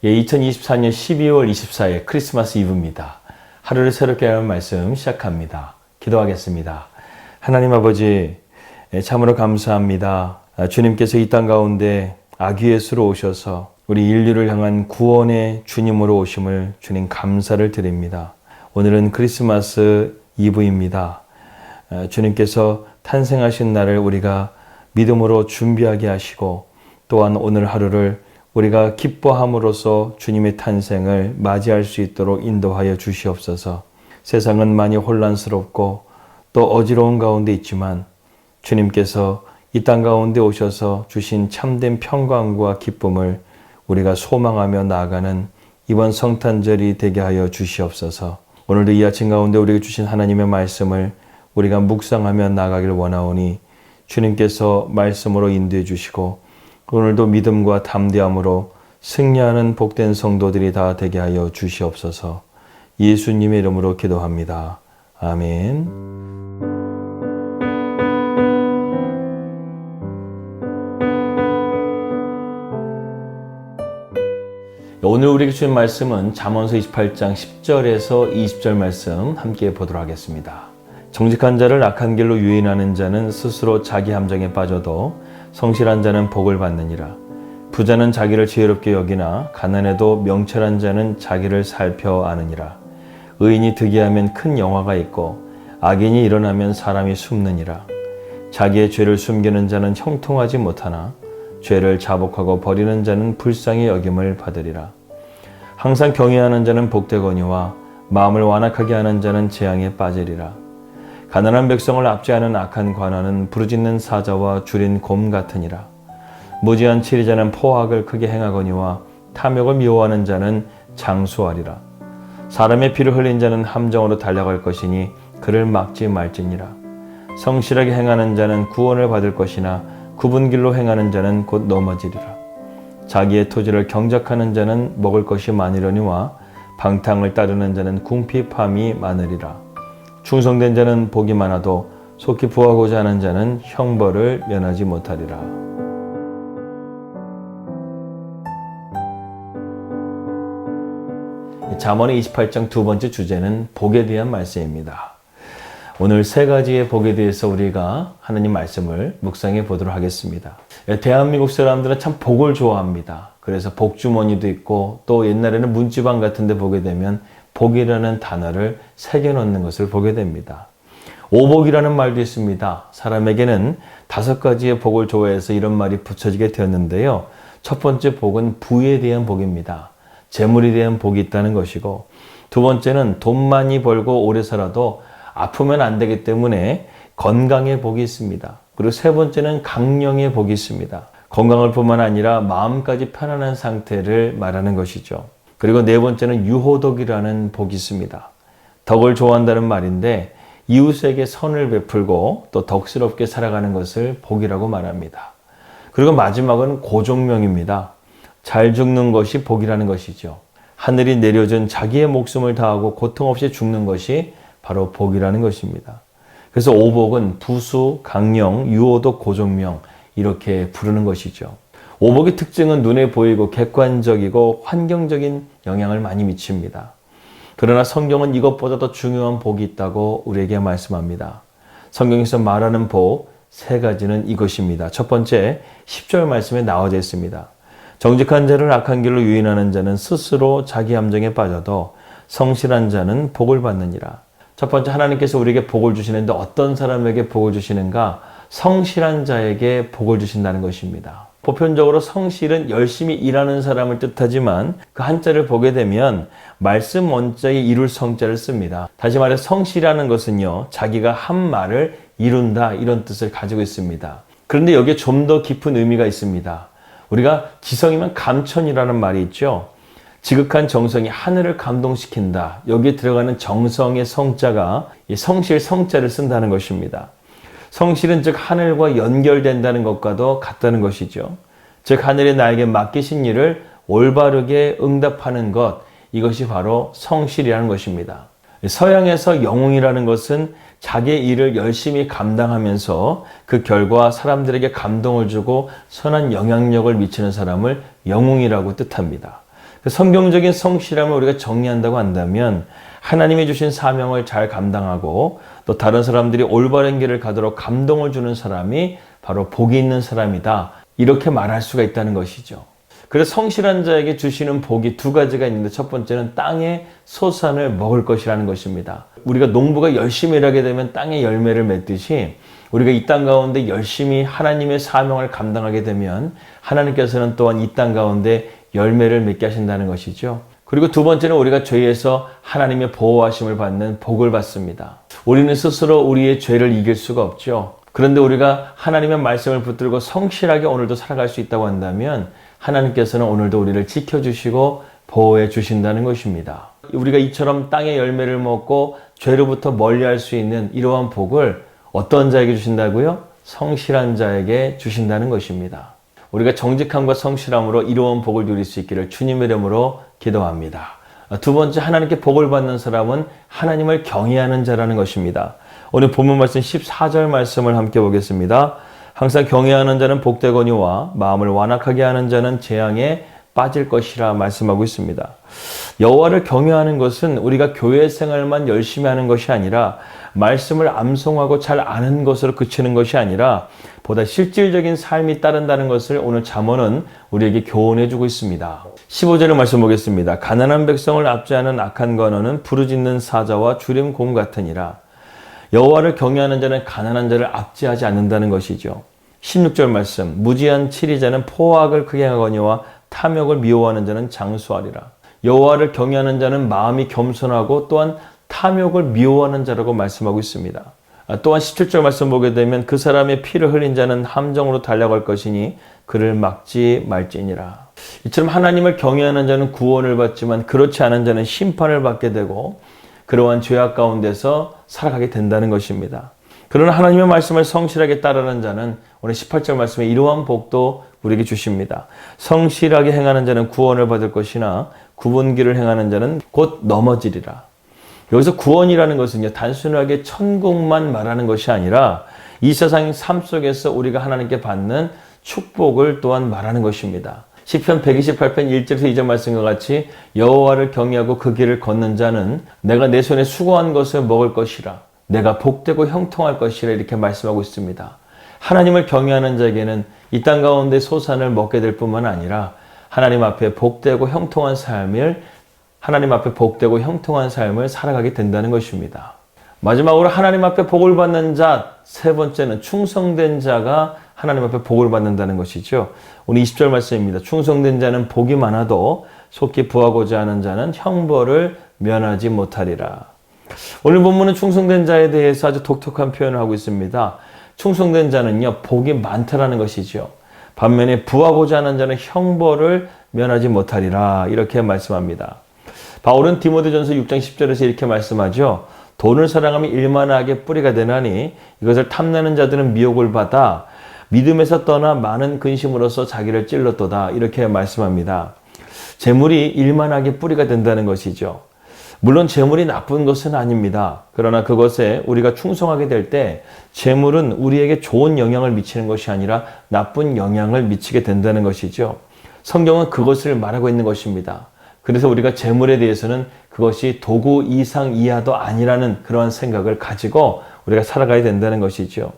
2024년 12월 24일 크리스마스 이브입니다. 하루를 새롭게 하는 말씀 시작합니다. 기도하겠습니다. 하나님 아버지, 참으로 감사합니다. 주님께서 이 땅 가운데 아기 예수로 오셔서 우리 인류를 향한 구원의 주님으로 오심을 주님 감사를 드립니다. 오늘은 크리스마스 이브입니다. 주님께서 탄생하신 날을 우리가 믿음으로 준비하게 하시고 또한 오늘 하루를 우리가 기뻐함으로써 주님의 탄생을 맞이할 수 있도록 인도하여 주시옵소서. 세상은 많이 혼란스럽고 또 어지러운 가운데 있지만 주님께서 이 땅 가운데 오셔서 주신 참된 평강과 기쁨을 우리가 소망하며 나아가는 이번 성탄절이 되게 하여 주시옵소서. 오늘도 이 아침 가운데 우리에게 주신 하나님의 말씀을 우리가 묵상하며 나아가길 원하오니 주님께서 말씀으로 인도해 주시고 오늘도 믿음과 담대함으로 승리하는 복된 성도들이 다 되게 하여 주시옵소서. 예수님의 이름으로 기도합니다. 아멘. 오늘 우리에게 주신 말씀은 잠언서 28장 10절에서 20절 말씀 함께 보도록 하겠습니다. 정직한 자를 악한 길로 유인하는 자는 스스로 자기 함정에 빠져도 성실한 자는 복을 받느니라. 부자는 자기를 지혜롭게 여기나 가난해도 명철한 자는 자기를 살펴 아느니라. 의인이 득이하면 큰 영화가 있고 악인이 일어나면 사람이 숨느니라. 자기의 죄를 숨기는 자는 형통하지 못하나 죄를 자복하고 버리는 자는 불쌍히 여김을 받으리라. 항상 경외하는 자는 복되거니와 마음을 완악하게 하는 자는 재앙에 빠지리라. 가난한 백성을 압제하는 악한 관원은 부르짖는 사자와 줄인 곰 같으니라. 무지한 치리자는 포악을 크게 행하거니와 탐욕을 미워하는 자는 장수하리라. 사람의 피를 흘린 자는 함정으로 달려갈 것이니 그를 막지 말지니라. 성실하게 행하는 자는 구원을 받을 것이나 굽은 길로 행하는 자는 곧 넘어지리라. 자기의 토지를 경작하는 자는 먹을 것이 많으려니와 방탕을 따르는 자는 궁핍함이 많으리라. 충성된 자는 복이 많아도 속히 부하고자 하는 자는 형벌을 면하지 못하리라. 잠언의 28장 두 번째 주제는 복에 대한 말씀입니다. 오늘 세 가지의 복에 대해서 우리가 하나님 말씀을 묵상해 보도록 하겠습니다. 대한민국 사람들은 참 복을 좋아합니다. 그래서 복주머니도 있고 또 옛날에는 문지방 같은 데 보게 되면 복이라는 단어를 새겨넣는 것을 보게 됩니다. 오복이라는 말도 있습니다. 사람에게는 5가지의 복을 좋아해서 이런 말이 붙여지게 되었는데요. 첫 번째 복은 부에 대한 복입니다. 재물에 대한 복이 있다는 것이고, 두 번째는 돈 많이 벌고 오래 살아도 아프면 안 되기 때문에 건강의 복이 있습니다. 그리고 세 번째는 강령의 복이 있습니다. 건강을 뿐만 아니라 마음까지 편안한 상태를 말하는 것이죠. 그리고 네 번째는 유호덕이라는 복이 있습니다. 덕을 좋아한다는 말인데 이웃에게 선을 베풀고 또 덕스럽게 살아가는 것을 복이라고 말합니다. 그리고 마지막은 고종명입니다. 잘 죽는 것이 복이라는 것이죠. 하늘이 내려준 자기의 목숨을 다하고 고통 없이 죽는 것이 바로 복이라는 것입니다. 그래서 오복은 부수, 강령, 유호덕, 고종명 이렇게 부르는 것이죠. 오복의 특징은 눈에 보이고 객관적이고 환경적인 영향을 많이 미칩니다. 그러나 성경은 이것보다 더 중요한 복이 있다고 우리에게 말씀합니다. 성경에서 말하는 복 세 가지는 이것입니다. 첫 번째, 10절 말씀에 나와져 있습니다. 정직한 자를 악한 길로 유인하는 자는 스스로 자기 함정에 빠져도 성실한 자는 복을 받느니라. 첫 번째, 하나님께서 우리에게 복을 주시는데 어떤 사람에게 복을 주시는가? 성실한 자에게 복을 주신다는 것입니다. 보편적으로 성실은 열심히 일하는 사람을 뜻하지만 그 한자를 보게 되면 말씀 원자에 이룰 성자를 씁니다. 다시 말해 성실이라는 것은요, 자기가 한 말을 이룬다 이런 뜻을 가지고 있습니다. 그런데 여기에 좀 더 깊은 의미가 있습니다. 우리가 지성이면 감천이라는 말이 있죠. 지극한 정성이 하늘을 감동시킨다. 여기에 들어가는 정성의 성자가 이 성실 성자를 쓴다는 것입니다. 성실은 즉 하늘과 연결된다는 것과도 같다는 것이죠. 즉 하늘이 나에게 맡기신 일을 올바르게 응답하는 것, 이것이 바로 성실이라는 것입니다. 서양에서 영웅이라는 것은 자기의 일을 열심히 감당하면서 그 결과 사람들에게 감동을 주고 선한 영향력을 미치는 사람을 영웅이라고 뜻합니다. 성경적인 성실함을 우리가 정리한다고 한다면 하나님이 주신 사명을 잘 감당하고 또 다른 사람들이 올바른 길을 가도록 감동을 주는 사람이 바로 복이 있는 사람이다. 이렇게 말할 수가 있다는 것이죠. 그래서 성실한 자에게 주시는 복이 두 가지가 있는데 첫 번째는 땅의 소산을 먹을 것이라는 것입니다. 우리가 농부가 열심히 일하게 되면 땅의 열매를 맺듯이 우리가 이 땅 가운데 열심히 하나님의 사명을 감당하게 되면 하나님께서는 또한 이 땅 가운데 열매를 맺게 하신다는 것이죠. 그리고 두 번째는 우리가 죄에서 하나님의 보호하심을 받는 복을 받습니다. 우리는 스스로 우리의 죄를 이길 수가 없죠. 그런데 우리가 하나님의 말씀을 붙들고 성실하게 오늘도 살아갈 수 있다고 한다면 하나님께서는 오늘도 우리를 지켜주시고 보호해 주신다는 것입니다. 우리가 이처럼 땅의 열매를 먹고 죄로부터 멀리할 수 있는 이러한 복을 어떤 자에게 주신다고요? 성실한 자에게 주신다는 것입니다. 우리가 정직함과 성실함으로 이로운 복을 누릴 수 있기를 주님의 이름으로 기도합니다. 두 번째, 하나님께 복을 받는 사람은 하나님을 경외하는 자라는 것입니다. 오늘 본문 말씀 14절 말씀을 함께 보겠습니다. 항상 경외하는 자는 복되거니와 마음을 완악하게 하는 자는 재앙에 빠질 것이라 말씀하고 있습니다. 여호와를 경외하는 것은 우리가 교회 생활만 열심히 하는 것이 아니라 말씀을 암송하고 잘 아는 것으로 그치는 것이 아니라 보다 실질적인 삶이 따른다는 것을 오늘 잠언은 우리에게 교훈해 주고 있습니다. 15절의 말씀 보겠습니다. 가난한 백성을 압제하는 악한 관원은 부르짖는 사자와 주림 곰 같으니라. 여호와를 경외하는 자는 가난한 자를 압제하지 않는다는 것이죠. 16절 말씀, 무지한 치리자는 포악을 크게 하거니와 탐욕을 미워하는 자는 장수하리라. 여호와를 경외하는 자는 마음이 겸손하고 또한 탐욕을 미워하는 자라고 말씀하고 있습니다. 또한 17절 말씀 보게 되면 그 사람의 피를 흘린 자는 함정으로 달려갈 것이니 그를 막지 말지니라. 이처럼 하나님을 경외하는 자는 구원을 받지만 그렇지 않은 자는 심판을 받게 되고 그러한 죄악 가운데서 살아가게 된다는 것입니다. 그러나 하나님의 말씀을 성실하게 따르는 자는 오늘 18절 말씀에 이러한 복도 우리에게 주십니다. 성실하게 행하는 자는 구원을 받을 것이나 굽은 길을 행하는 자는 곧 넘어지리라. 여기서 구원이라는 것은요, 단순하게 천국만 말하는 것이 아니라 이 세상 삶 속에서 우리가 하나님께 받는 축복을 또한 말하는 것입니다. 시편 128편 1절에서 2절 말씀과 같이 여호와를 경외하고 그 길을 걷는 자는 내가 내 손에 수고한 것을 먹을 것이라. 내가 복되고 형통할 것이라 이렇게 말씀하고 있습니다. 하나님을 경외하는 자에게는 이 땅 가운데 소산을 먹게 될 뿐만 아니라 하나님 앞에 복되고 형통한 삶을 살아가게 된다는 것입니다. 마지막으로 하나님 앞에 복을 받는 자, 세 번째는 충성된 자가 하나님 앞에 복을 받는다는 것이죠. 오늘 20절 말씀입니다. 충성된 자는 복이 많아도 속히 부하고자 하는 자는 형벌을 면하지 못하리라. 오늘 본문은 충성된 자에 대해서 아주 독특한 표현을 하고 있습니다. 충성된 자는요, 복이 많다라는 것이죠. 반면에 부하고자 하는 자는 형벌을 면하지 못하리라 이렇게 말씀합니다. 바울은 디모데전서 6장 10절에서 이렇게 말씀하죠. 돈을 사랑하면 일만하게 뿌리가 되나니 이것을 탐내는 자들은 미혹을 받아 믿음에서 떠나 많은 근심으로써 자기를 찔렀도다 이렇게 말씀합니다. 재물이 일만하게 뿌리가 된다는 것이죠. 물론 재물이 나쁜 것은 아닙니다. 그러나 그것에 우리가 충성하게 될 때 재물은 우리에게 좋은 영향을 미치는 것이 아니라 나쁜 영향을 미치게 된다는 것이죠. 성경은 그것을 말하고 있는 것입니다. 그래서 우리가 재물에 대해서는 그것이 도구 이상 이하도 아니라는 그러한 생각을 가지고 우리가 살아가야 된다는 것이죠.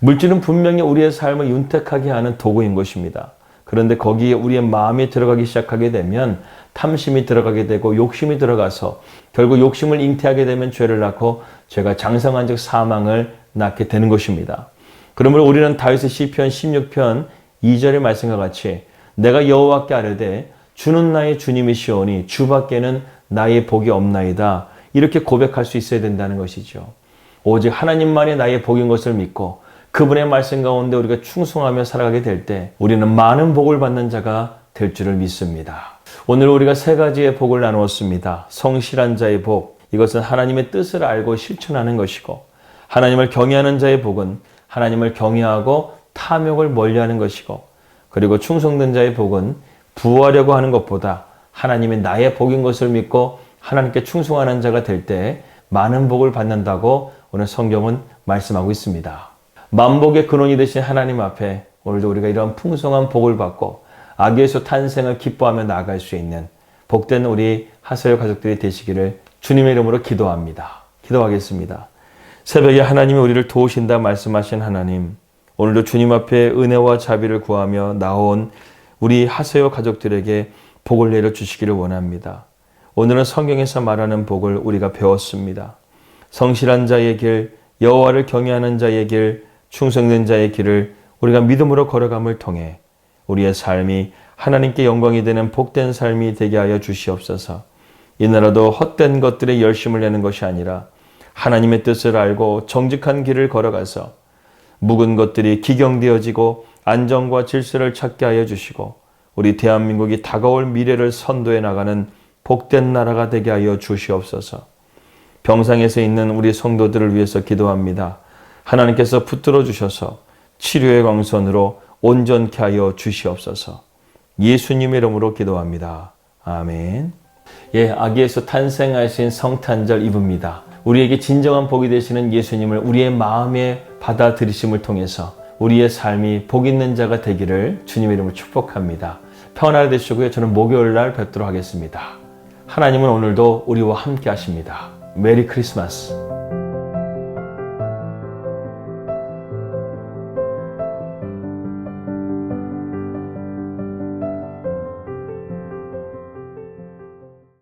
물질은 분명히 우리의 삶을 윤택하게 하는 도구인 것입니다. 그런데 거기에 우리의 마음이 들어가기 시작하게 되면 탐심이 들어가게 되고 욕심이 들어가서 결국 욕심을 잉태하게 되면 죄를 낳고 죄가 장성한 즉 사망을 낳게 되는 것입니다. 그러므로 우리는 다윗의 시편 16편 2절의 말씀과 같이 내가 여호와께 아뢰되 주는 나의 주님이시오니 주밖에는 나의 복이 없나이다 이렇게 고백할 수 있어야 된다는 것이죠. 오직 하나님만이 나의 복인 것을 믿고 그분의 말씀 가운데 우리가 충성하며 살아가게 될 때 우리는 많은 복을 받는 자가 될 줄을 믿습니다. 오늘 우리가 세 가지의 복을 나누었습니다. 성실한 자의 복, 이것은 하나님의 뜻을 알고 실천하는 것이고 하나님을 경외하는 자의 복은 하나님을 경외하고 탐욕을 멀리하는 것이고 그리고 충성된 자의 복은 부하려고 하는 것보다 하나님이 나의 복인 것을 믿고 하나님께 충성하는 자가 될 때 많은 복을 받는다고 오늘 성경은 말씀하고 있습니다. 만복의 근원이 되신 하나님 앞에 오늘도 우리가 이런 풍성한 복을 받고 악에서 탄생을 기뻐하며 나아갈 수 있는 복된 우리 하소요 가족들이 되시기를 주님의 이름으로 기도합니다. 기도하겠습니다. 새벽에 하나님이 우리를 도우신다 말씀하신 하나님, 오늘도 주님 앞에 은혜와 자비를 구하며 나온 우리 하소요 가족들에게 복을 내려주시기를 원합니다. 오늘은 성경에서 말하는 복을 우리가 배웠습니다. 성실한 자의 길, 여호와를 경외하는 자의 길, 충성된 자의 길을 우리가 믿음으로 걸어감을 통해 우리의 삶이 하나님께 영광이 되는 복된 삶이 되게 하여 주시옵소서. 이나라도 헛된 것들에 열심을 내는 것이 아니라 하나님의 뜻을 알고 정직한 길을 걸어가서 묵은 것들이 기경되어지고 안정과 질서를 찾게 하여 주시고 우리 대한민국이 다가올 미래를 선도해 나가는 복된 나라가 되게 하여 주시옵소서. 병상에서 있는 우리 성도들을 위해서 기도합니다. 하나님께서 붙들어 주셔서 치료의 광선으로 온전케 하여 주시옵소서. 예수님의 이름으로 기도합니다. 아멘. 아기에서 탄생하신 성탄절 이브입니다. 우리에게 진정한 복이 되시는 예수님을 우리의 마음에 받아들이심을 통해서 우리의 삶이 복 있는 자가 되기를 주님의 이름으로 축복합니다. 평안하게 되시고요. 저는 목요일 날 뵙도록 하겠습니다. 하나님은 오늘도 우리와 함께 하십니다. 메리 크리스마스.